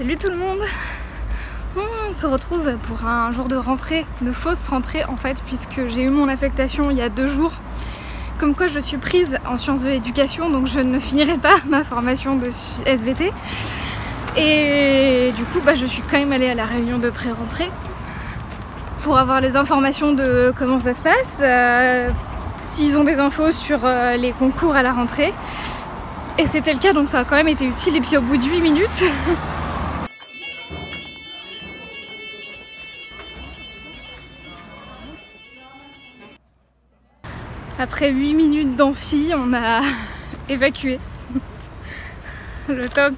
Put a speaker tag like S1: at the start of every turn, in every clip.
S1: Salut tout le monde. On se retrouve pour un jour de rentrée, de fausse rentrée en fait, puisque j'ai eu mon affectation il y a 2 jours. Comme quoi je suis prise en sciences de l'éducation, donc je ne finirai pas ma formation de SVT. Et du coup je suis quand même allée à la réunion de pré-rentrée pour avoir les informations de comment ça se passe, s'ils ont des infos sur les concours à la rentrée. Et c'était le cas, donc ça a quand même été utile. Et puis au bout de 8 minutes après 8 minutes d'amphi, on a évacué le top.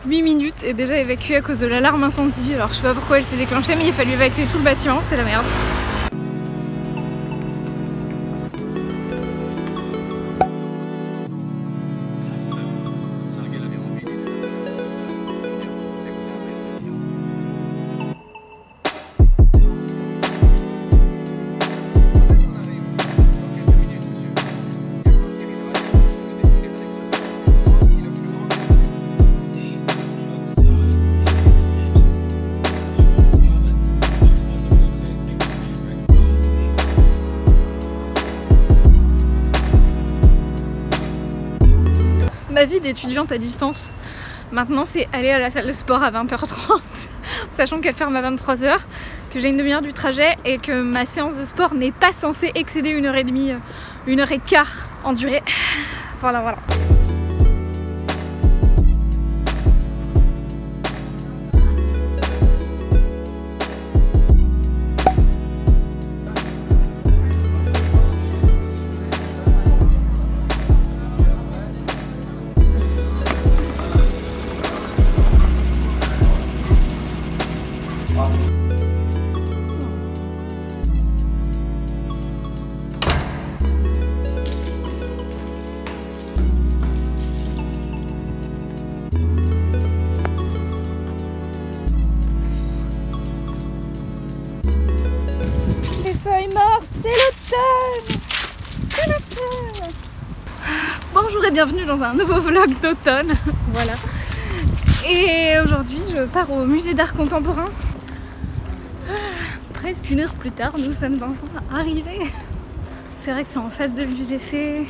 S1: 8 minutes et déjà évacué à cause de l'alarme incendie. Alors je sais pas pourquoi elle s'est déclenchée, mais il a fallu évacuer tout le bâtiment, c'était la merde. Ma vie d'étudiante à distance, maintenant c'est aller à la salle de sport à 20h30, sachant qu'elle ferme à 23h, que j'ai une demi-heure du trajet et que ma séance de sport n'est pas censée excéder 1h30, 1h15 en durée. Voilà. Feuilles mortes, c'est l'automne! C'est l'automne! Bonjour et bienvenue dans un nouveau vlog d'automne. Voilà. Et aujourd'hui, je pars au musée d'art contemporain. Presque 1 heure plus tard, nous sommes enfin arrivés. C'est vrai que c'est en face de l'UGC.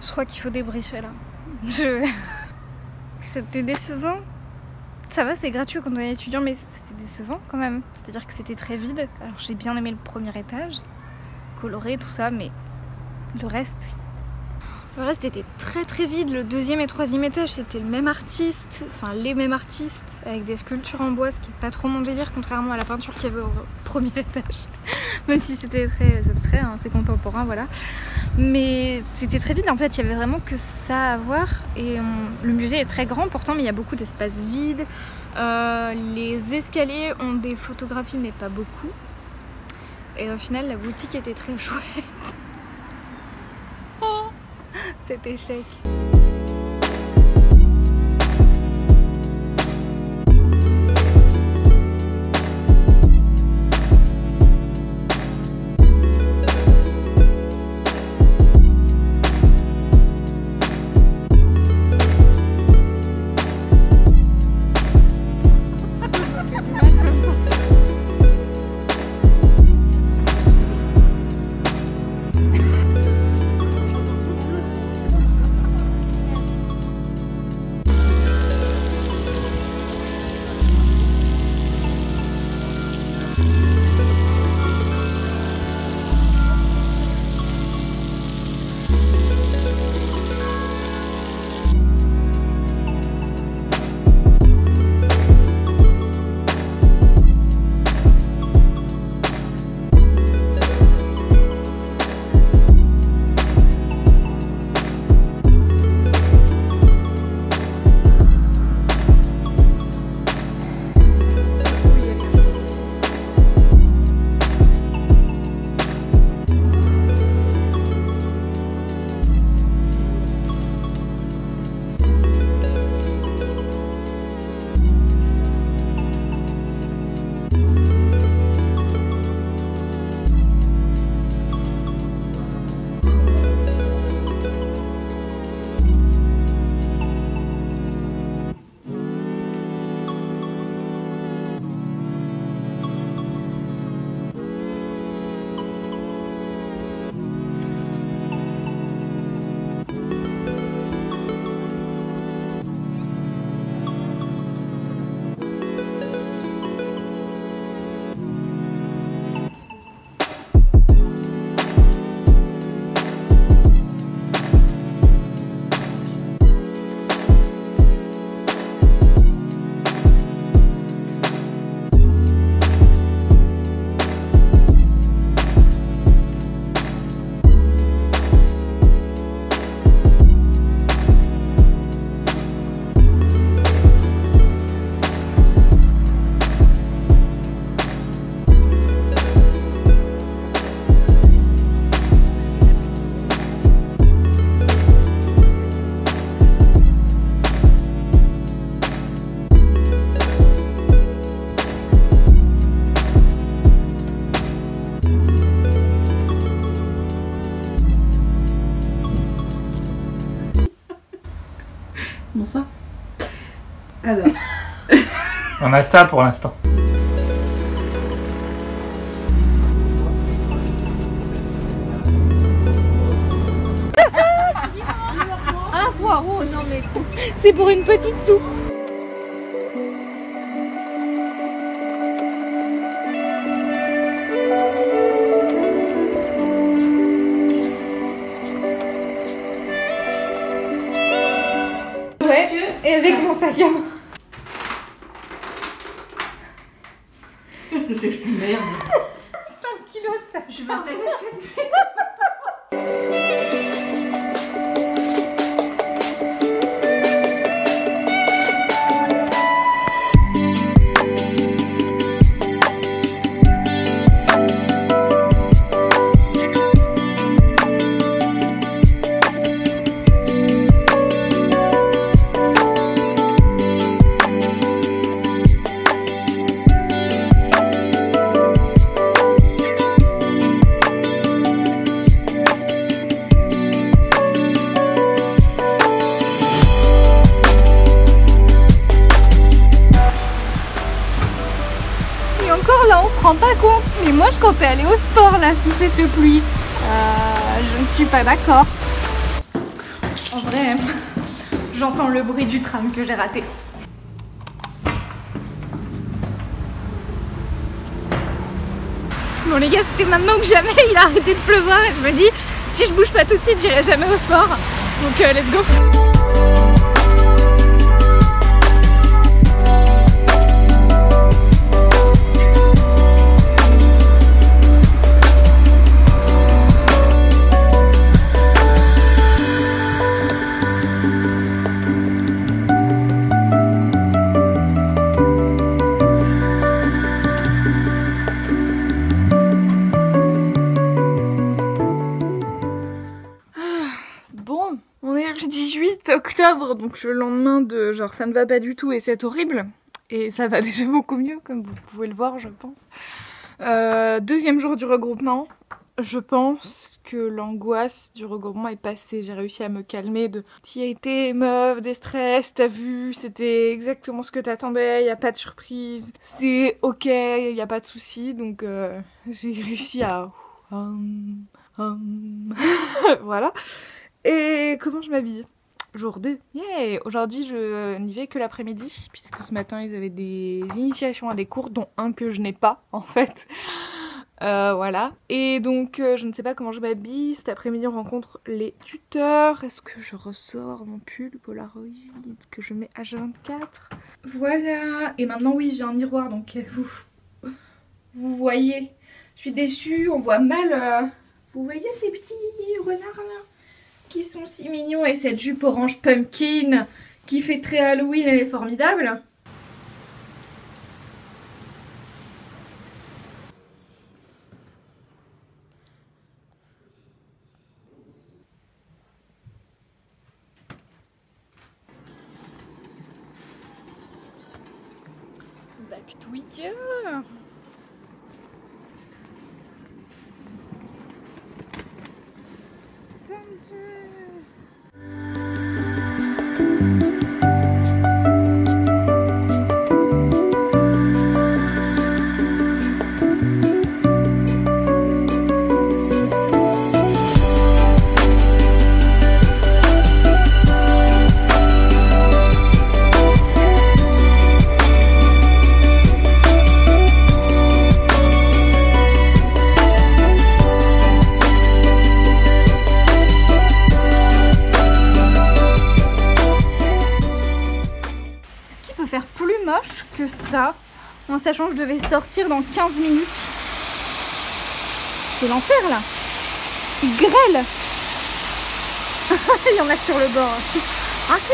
S1: Je crois qu'il faut débriefer là. C'était décevant. Ça va, c'est gratuit quand on est étudiant, mais c'était décevant quand même. C'est-à-dire que c'était très vide. Alors j'ai bien aimé le premier étage, coloré, tout ça, mais le reste était très vide. Le 2e et 3e étage, c'était le même artiste, enfin les mêmes artistes, avec des sculptures en bois, ce qui est pas trop mon délire, contrairement à la peinture qu'il y avait au premier étage. Même si c'était très abstrait, hein, c'est contemporain, voilà. Mais c'était très vide, en fait, il y avait vraiment que ça à voir. Et le musée est très grand pourtant, mais il y a beaucoup d'espaces vides. Les escaliers ont des photographies, mais pas beaucoup. Et au final, la boutique était très chouette. Cet échec.
S2: Bonsoir. Alors.
S3: On a ça pour l'instant.
S1: Un poireau, non mais c'est pour une petite soupe. Ouais, et avec mon sac à main.
S2: Qu'est-ce que c'est que cette merde?
S1: 5 kilos de sac.
S2: Je vais en acheter.
S1: Là on se rend pas compte, mais moi je comptais aller au sport là sous cette pluie. Je ne suis pas d'accord. En vrai, j'entends le bruit du tram que j'ai raté. Bon les gars, c'était maintenant que jamais il a arrêté de pleuvoir et je me dis si je bouge pas tout de suite j'irai jamais au sport. Donc let's go. Octobre, donc le lendemain de genre ça ne va pas du tout et c'est horrible, et ça va déjà beaucoup mieux comme vous pouvez le voir je pense. Deuxième jour du regroupement, je pense que l'angoisse du regroupement est passée, j'ai réussi à me calmer de t'y as été meuf, des stress, t'as vu, c'était exactement ce que t'attendais, y a pas de surprise, c'est ok, y a pas de souci, donc j'ai réussi à voilà. Et comment je m'habille? Jour 2, yeah! Aujourd'hui je n'y vais que l'après-midi puisque ce matin ils avaient des initiations à des cours dont un que je n'ai pas en fait. Voilà. Et donc je ne sais pas comment je m'habille. Cet après-midi on rencontre les tuteurs. Est-ce que je ressors mon pull Polaroid que je mets H24? Voilà. Et maintenant oui j'ai un miroir donc vous voyez. Je suis déçue, on voit mal. Vous voyez ces petits renards là qui sont si mignons, et cette jupe orange pumpkin qui fait très Halloween, elle est formidable. Back to Ikea. Ça, en sachant que je devais sortir dans 15 minutes. C'est l'enfer là. Il grêle. Il y en a sur le bord. Ah si.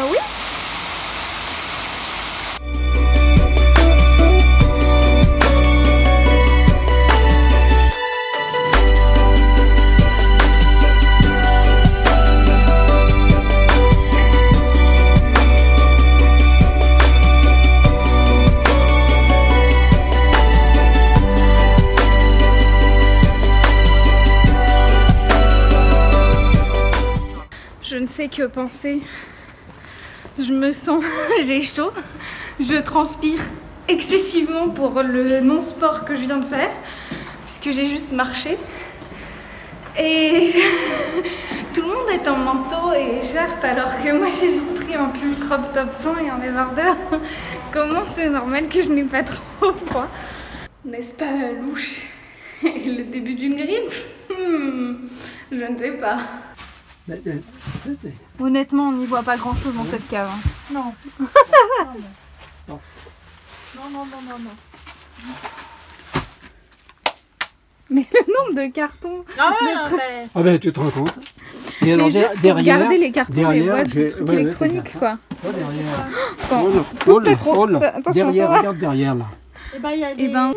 S1: Oui. sais que penser, je me sens, j'ai chaud, je transpire excessivement pour le non-sport que je viens de faire, puisque j'ai juste marché. Et tout le monde est en manteau et écharpe alors que moi j'ai juste pris un pull crop top fin et un débardeur. Comment c'est normal que je n'ai pas trop froid? N'est-ce pas louche? Et le début d'une grippe? Je ne sais pas. Honnêtement, on n'y voit pas grand chose dans cette cave. Non. Non. Non. Mais le nombre de cartons.
S4: Ah ouais,
S5: Ah ben tu te rends compte. Et
S1: Mais
S5: alors,
S1: juste pour garder les cartons, les
S5: derrière,
S1: boîtes,
S5: j'ai-
S1: des trucs
S5: ouais, ouais,
S1: électroniques
S5: c'est ça.
S1: quoi.
S5: Oh, derrière.
S1: Attends,
S5: Oh, là,
S1: pousse
S5: oh,
S1: pas
S5: là,
S1: trop.
S5: oh, là.
S1: Ça- attention,
S5: Derrière,
S1: ça va.
S5: regarde derrière là.
S4: Et ben il y a des...
S1: Et ben.